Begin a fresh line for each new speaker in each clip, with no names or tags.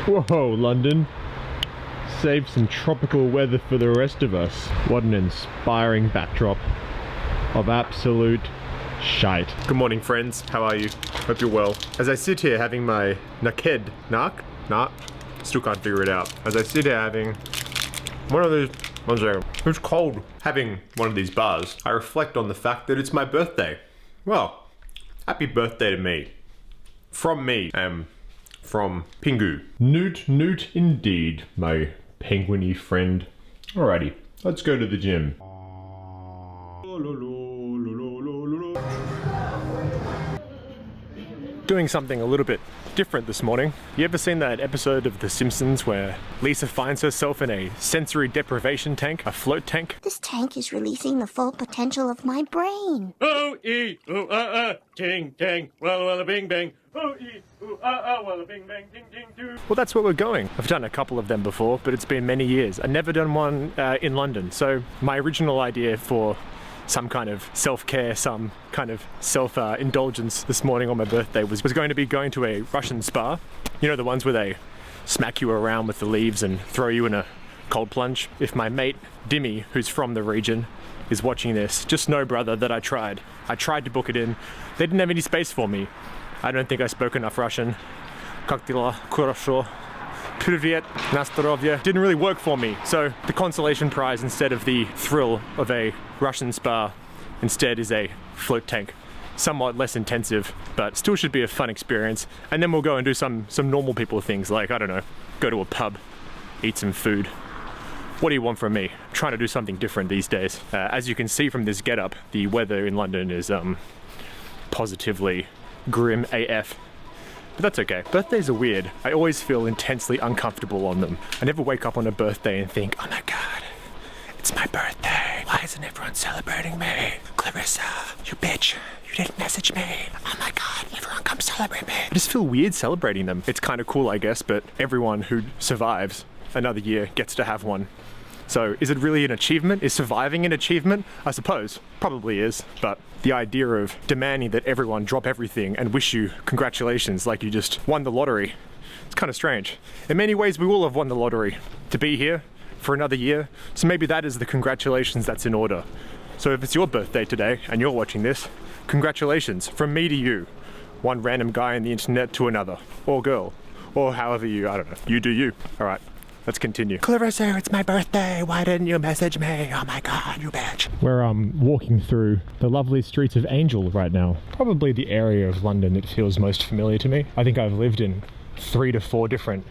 Whoa, London. Save some tropical weather for the rest of us. What an inspiring backdrop of absolute shite. Good morning, friends. How are you? Hope you're well. As I sit here having my still can't figure it out. As I sit here having one of those, it's cold. Having one of these bars, I reflect on the fact that it's my birthday. Well, happy birthday to me. From me, from Pingu. Newt indeed, my penguiny friend. Alrighty, let's go to the gym. Doing something a little bit different this morning. You ever seen that episode of The Simpsons where Lisa finds herself in a sensory deprivation tank, a float tank?
This tank is releasing the full potential of my brain.
Ting, ting, walla, bing, bang. Walla, bing, bang, ding, ding, doo. Well, that's where we're going. I've done a couple of them before, but it's been many years. I've never done one in London. So my original idea for some kind of self-care, some kind of self-indulgence this morning on my birthday was going to be going to a Russian spa. You know, the ones where they smack you around with the leaves and throw you in a cold plunge. If my mate Dimmy, who's from the region, is watching this, just know, brother, that I tried to book it in. They didn't have any space for me. I don't think I spoke enough Russian. Koktila, kurosho, privyet, nastarovya. Didn't really work for me. So the consolation prize, instead of the thrill of a Russian spa, instead is a float tank. Somewhat less intensive, but still should be a fun experience. And then we'll go and do some normal people things, like, I don't know, go to a pub, eat some food. What do you want from me? I'm trying to do something different these days. As you can see from this getup, the weather in London is positively grim AF. But that's okay. Birthdays are weird. I always feel intensely uncomfortable on them. I never wake up on a birthday and think, oh my god, it's my birthday. Why isn't everyone celebrating me? Clarissa, you bitch, you didn't message me. Oh my god, everyone come celebrate me. I just feel weird celebrating them. It's kind of cool, I guess, but everyone who survives another year gets to have one. So is it really an achievement? Is surviving an achievement? I suppose, probably is, but the idea of demanding that everyone drop everything and wish you congratulations like you just won the lottery, it's kind of strange. In many ways, we all have won the lottery to be here for another year, so maybe that is the congratulations that's in order. So if it's your birthday today and you're watching this, congratulations from me to you. One random guy on the internet to another, or girl, or however you, I don't know, you do you. All right. Let's continue. Clarissa, it's my birthday. Why didn't you message me? Oh my god, you bitch. We're walking through the lovely streets of Angel right now. Probably the area of London that feels most familiar to me. I think I've lived in 3 to 4 different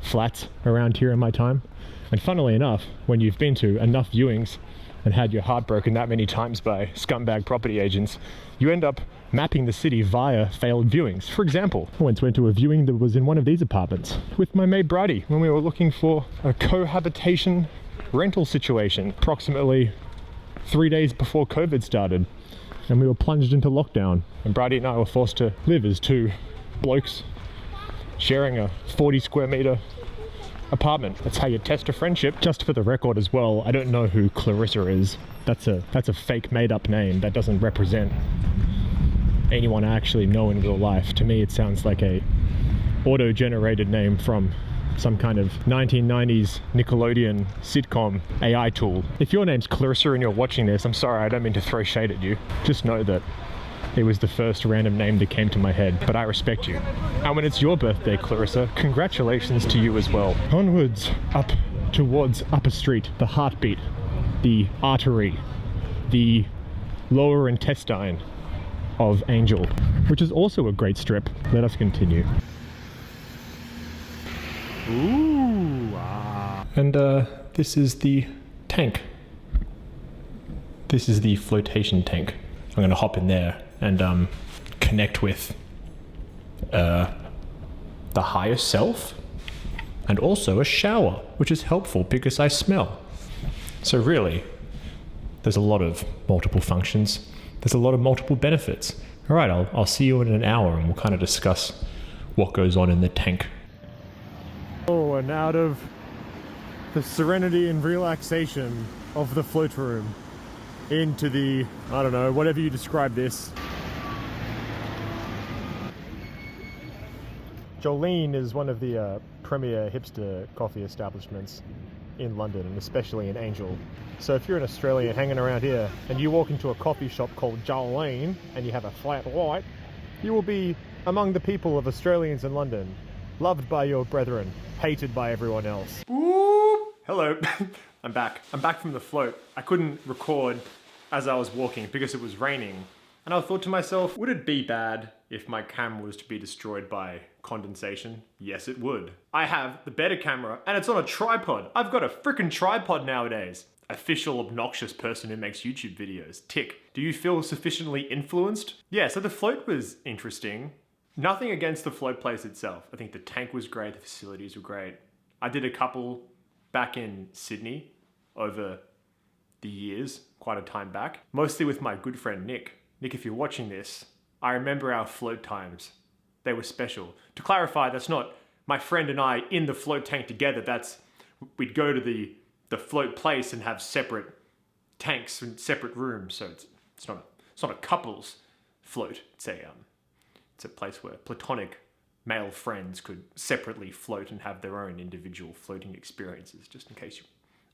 flats around here in my time. And funnily enough, when you've been to enough viewings and had your heart broken that many times by scumbag property agents, you end up mapping the city via failed viewings. For example, I once went to a viewing that was in one of these apartments with my mate Bridie when we were looking for a cohabitation rental situation approximately 3 days before COVID started, and we were plunged into lockdown, and Bridie and I were forced to live as 2 blokes sharing a 40 square meter apartment. That's how you test a friendship. Just for the record as well, I don't know who Clarissa is. That's a fake made up name that doesn't represent anyone I actually know in real life. To me, it sounds like a auto-generated name from some kind of 1990s Nickelodeon sitcom AI tool. If your name's Clarissa and you're watching this, I'm sorry, I don't mean to throw shade at you. Just know that it was the first random name that came to my head, but I respect you. And when it's your birthday, Clarissa, congratulations to you as well. Onwards, up towards Upper Street, the heartbeat, the artery, the lower intestine of Angel, which is also a great strip. Let us continue. Ooh, ah. And this is the tank. This is the flotation tank. I'm gonna hop in there and connect with the higher self, and also a shower, which is helpful because I smell. So really, there's a lot of multiple functions. There's a lot of multiple benefits. All right, I'll see you in an hour and we'll kind of discuss what goes on in the tank. Oh, and out of the serenity and relaxation of the float room into the, I don't know, whatever you describe this. Jolene is one of the premier hipster coffee establishments in London, and especially in Angel. So if you're an Australian hanging around here and you walk into a coffee shop called Jolene and you have a flat white, you will be among the people of Australians in London, loved by your brethren, hated by everyone else. Ooh. Hello, I'm back. I'm back from the float. I couldn't record as I was walking because it was raining. And I thought to myself, would it be bad if my camera was to be destroyed by condensation? Yes, it would. I have the better camera and it's on a tripod. I've got a freaking tripod nowadays. Official obnoxious person who makes YouTube videos. Tick. Do you feel sufficiently influenced? Yeah, so the float was interesting. Nothing against the float place itself. I think the tank was great, the facilities were great. I did a couple back in Sydney over the years, quite a time back. Mostly with my good friend Nick. Nick, if you're watching this, I remember our float times. They were special. To clarify, that's not my friend and I in the float tank together. That's, we'd go to the float place and have separate tanks and separate rooms. So it's not a couple's float. It's a place where platonic male friends could separately float and have their own individual floating experiences, just in case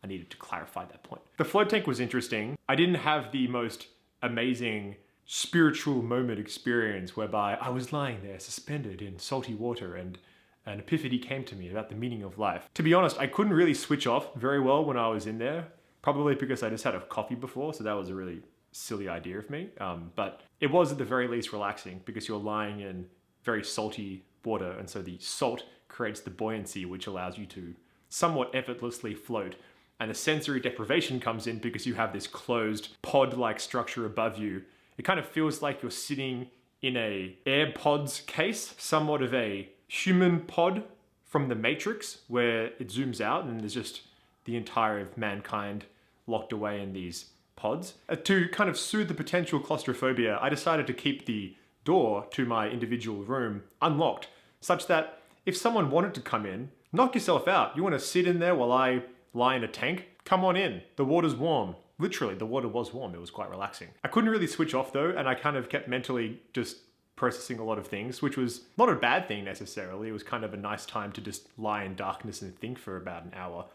I needed to clarify that point. The float tank was interesting. I didn't have the most amazing spiritual moment experience whereby I was lying there suspended in salty water and an epiphany came to me about the meaning of life. To be honest, I couldn't really switch off very well when I was in there, probably because I just had a coffee before, so that was a really silly idea of me. But it was at the very least relaxing because you're lying in very salty water, and so the salt creates the buoyancy which allows you to somewhat effortlessly float. And the sensory deprivation comes in because you have this closed pod-like structure above you. It kind of feels like you're sitting in a AirPods case, somewhat of a human pod from the Matrix, where it zooms out and there's just the entire of mankind locked away in these pods. To kind of soothe the potential claustrophobia, I decided to keep the door to my individual room unlocked, such that if someone wanted to come in, knock yourself out. You want to sit in there while I lie in a tank? Come on in. The water's warm. Literally, the water was warm. It was quite relaxing. I couldn't really switch off though, and I kind of kept mentally just processing a lot of things, which was not a bad thing necessarily. It was kind of a nice time to just lie in darkness and think for about an hour.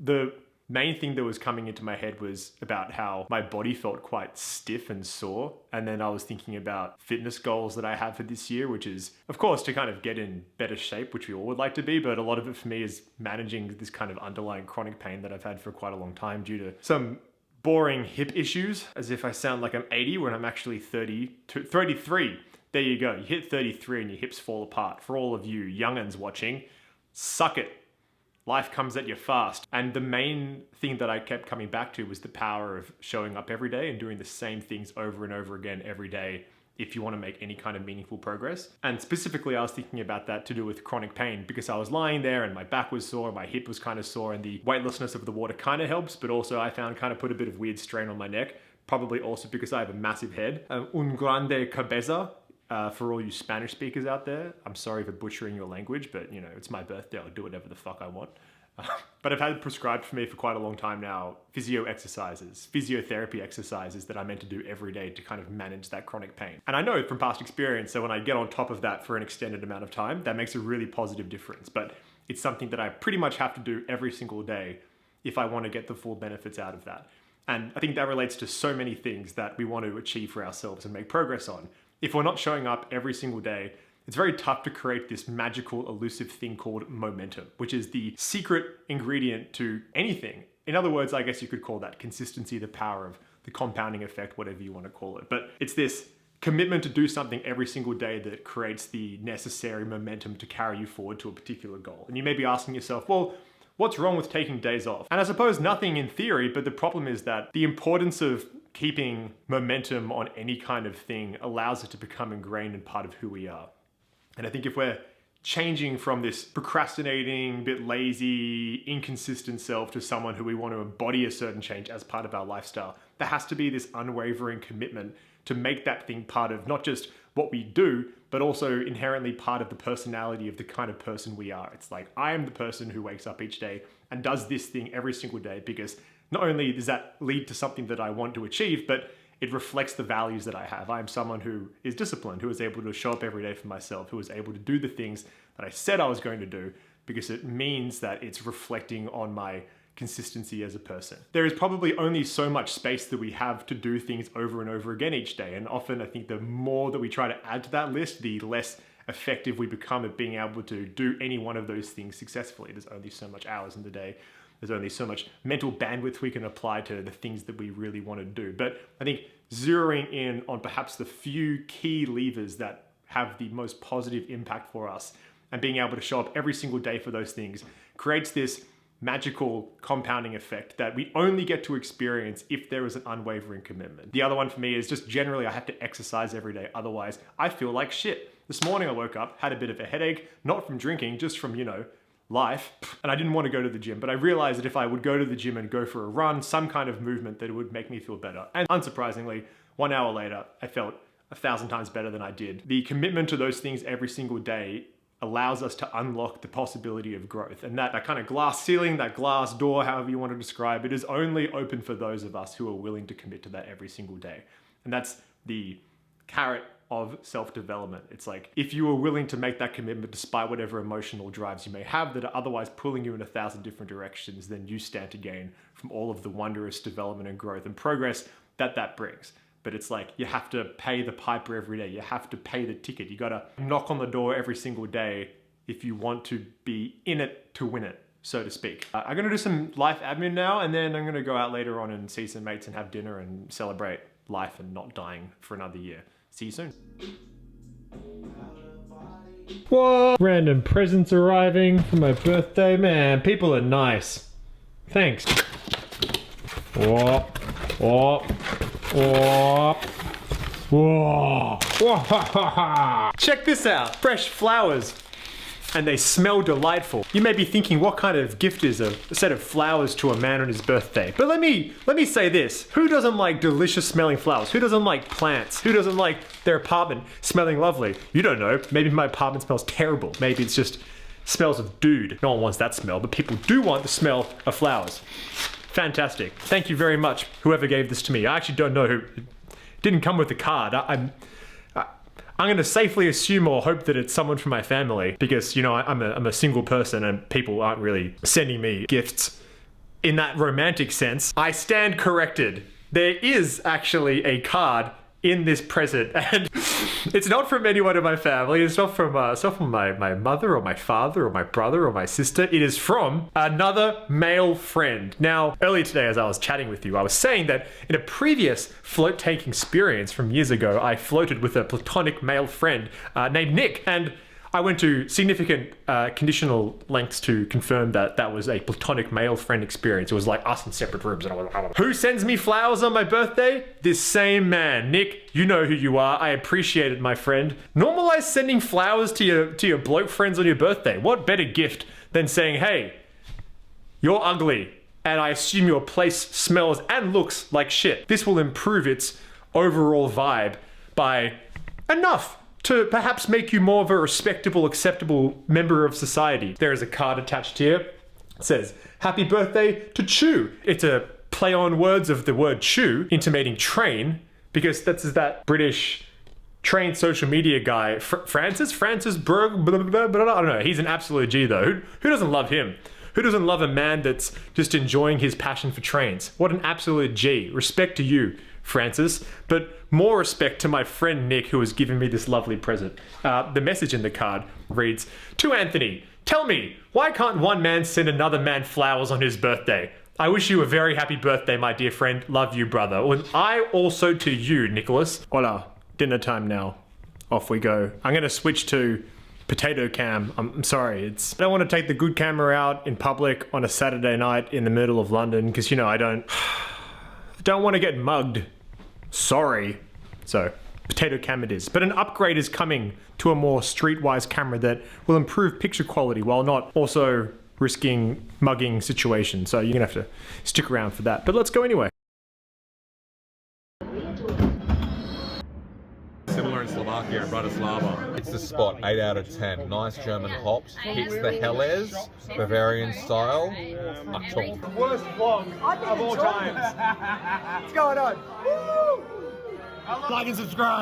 The main thing that was coming into my head was about how my body felt quite stiff and sore. And then I was thinking about fitness goals that I have for this year, which is, of course, to kind of get in better shape, which we all would like to be. But a lot of it for me is managing this kind of underlying chronic pain that I've had for quite a long time due to some boring hip issues, as if I sound like I'm 80 when I'm actually 33. There you go. You hit 33 and your hips fall apart. For all of you young'uns watching, suck it. Life comes at you fast. And the main thing that I kept coming back to was the power of showing up every day and doing the same things over and over again every day if you want to make any kind of meaningful progress. And specifically, I was thinking about that to do with chronic pain because I was lying there and my back was sore, my hip was kind of sore, and the weightlessness of the water kind of helps, but also I found kind of put a bit of weird strain on my neck, probably also because I have a massive head. Un grande cabeza. For all you Spanish speakers out there, I'm sorry for butchering your language, but you know, it's my birthday, I'll do whatever the fuck I want. But I've had prescribed for me for quite a long time now, physiotherapy exercises that I'm meant to do every day to kind of manage that chronic pain. And I know from past experience that when I get on top of that for an extended amount of time, that makes a really positive difference. But it's something that I pretty much have to do every single day if I want to get the full benefits out of that. And I think that relates to so many things that we want to achieve for ourselves and make progress on. If we're not showing up every single day, it's very tough to create this magical, elusive thing called momentum, which is the secret ingredient to anything. In other words, I guess you could call that consistency, the power of the compounding effect, whatever you want to call it. But it's this commitment to do something every single day that creates the necessary momentum to carry you forward to a particular goal. And you may be asking yourself, well, what's wrong with taking days off? And I suppose nothing in theory, but the problem is that the importance of keeping momentum on any kind of thing allows it to become ingrained and part of who we are. And I think if we're changing from this procrastinating, bit lazy, inconsistent self to someone who we want to embody a certain change as part of our lifestyle, there has to be this unwavering commitment to make that thing part of not just what we do, but also inherently part of the personality of the kind of person we are. It's like, I am the person who wakes up each day and does this thing every single day because not only does that lead to something that I want to achieve, but it reflects the values that I have. I am someone who is disciplined, who is able to show up every day for myself, who is able to do the things that I said I was going to do because it means that it's reflecting on my consistency as a person. There is probably only so much space that we have to do things over and over again each day. And often I think the more that we try to add to that list, the less effective we become at being able to do any one of those things successfully. There's only so much hours in the day. There's only so much mental bandwidth we can apply to the things that we really want to do. But I think zeroing in on perhaps the few key levers that have the most positive impact for us and being able to show up every single day for those things creates this magical compounding effect that we only get to experience if there is an unwavering commitment. The other one for me is just generally I have to exercise every day, otherwise I feel like shit. This morning I woke up, had a bit of a headache, not from drinking, just from, you know, life, and I didn't want to go to the gym, but I realized that if I would go to the gym and go for a run, some kind of movement, that it would make me feel better. And unsurprisingly, 1 hour later, I felt 1,000 times better than I did. The commitment to those things every single day allows us to unlock the possibility of growth. And that kind of glass ceiling, that glass door, however you want to describe it, is only open for those of us who are willing to commit to that every single day. And that's the carrot of self-development. It's like, if you are willing to make that commitment despite whatever emotional drives you may have that are otherwise pulling you in 1,000 different directions, then you stand to gain from all of the wondrous development and growth and progress that brings. But it's like, you have to pay the piper every day. You have to pay the ticket. You gotta knock on the door every single day if you want to be in it to win it, so to speak. I'm gonna do some life admin now, and then I'm gonna go out later on and see some mates and have dinner and celebrate life and not dying for another year. See you soon. What? Random presents arriving for my birthday. Man, people are nice. Thanks. Whoa. Whoa. Whoa. Whoa. Check this out. Fresh flowers. And they smell delightful. You may be thinking, what kind of gift is a set of flowers to a man on his birthday? But let me say this. Who doesn't like delicious smelling flowers? Who doesn't like plants? Who doesn't like their apartment smelling lovely? You don't know. Maybe my apartment smells terrible. Maybe it's just smells of dude. No one wants that smell, but people do want the smell of flowers. Fantastic. Thank you very much, whoever gave this to me. I actually don't know who. It didn't come with a card. I'm going to safely assume or hope that it's someone from my family because, you know, I'm a single person and people aren't really sending me gifts in that romantic sense. I stand corrected. There is actually a card in this present, and it's not from anyone in my family. It's not from my mother or my father or my brother or my sister. It is from another male friend. Now, earlier today as I was chatting with you, I was saying that in a previous float taking experience from years ago, I floated with a platonic male friend named Nick, and I went to significant conditional lengths to confirm that that was a platonic male friend experience. It was like us in separate rooms. And I was, who sends me flowers on my birthday? This same man. Nick, you know who you are. I appreciate it, my friend. Normalize sending flowers to your bloke friends on your birthday. What better gift than saying, hey, you're ugly, and I assume your place smells and looks like shit. This will improve its overall vibe by enough to perhaps make you more of a respectable, acceptable member of society. There is a card attached here. It says, happy birthday to Chew. It's a play on words of the word chew, intimating train, because that's that British train social media guy, Francis Berg, blah, blah, blah, blah, I don't know. He's an absolute G though. Who doesn't love him? Who doesn't love a man that's just enjoying his passion for trains? What an absolute G. Respect to you, Francis, but more respect to my friend Nick, who has given me this lovely present. The message in the card reads, to Anthony, tell me, why can't one man send another man flowers on his birthday? I wish you a very happy birthday, my dear friend. Love you, brother. And I also to you, Nicholas. Hola, dinner time now. Off we go. I'm gonna switch to potato cam. I'm sorry, I don't want to take the good camera out in public on a Saturday night in the middle of London, because, you know, I don't want to get mugged. Sorry. So, potato cam it is. But an upgrade is coming to a more streetwise camera that will improve picture quality while not also risking mugging situations. So you're gonna have to stick around for that. But let's go anyway.
Similar in Slovakia, Bratislava. It's the spot, 8 out of 10. Nice German hops. Hits the Helles, Bavarian style. Achtung.
Worst vlog of all times. What's going on? Woo! Like and subscribe.